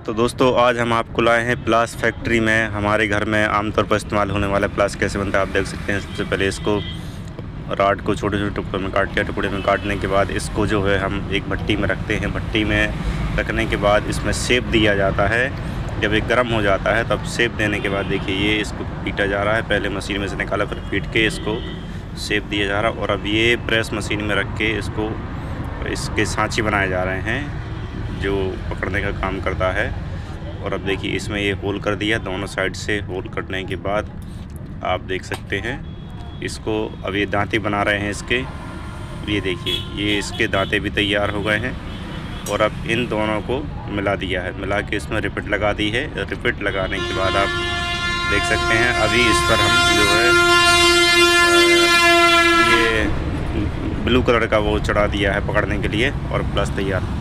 तो दोस्तों आज हम आपको लाए हैं प्लास फैक्ट्री में। हमारे घर में आमतौर पर इस्तेमाल होने वाला प्लास कैसे बनता है आप देख सकते हैं। सबसे पहले इसको राड को छोटे छोटे टुकड़ों में काट लिया। टुकड़े में काटने के बाद इसको जो है हम एक भट्टी में रखते हैं। भट्टी में रखने के बाद इसमें शेप दिया जाता है। जब ये गर्म हो जाता है तब शेप देने के बाद देखिए ये इसको पीटा जा रहा है। पहले मशीन में से निकाला, फिर पीट के इसको शेप दिया जा रहा है। और अब ये प्रेस मशीन में रख के इसके सांचे बनाए जा रहे हैं जो पकड़ने का काम करता है। और अब देखिए इसमें ये होल कर दिया। दोनों साइड से होल करने के बाद आप देख सकते हैं इसको अब ये दांते बना रहे हैं इसके। ये देखिए ये इसके दांते भी तैयार हो गए हैं। और अब इन दोनों को मिला दिया है, मिला के इसमें रिपिट लगा दी है। रिपिट लगाने के बाद आप देख सकते हैं अभी इस पर हम जो है ये ब्लू कलर का वो चढ़ा दिया है पकड़ने के लिए और प्लस तैयार।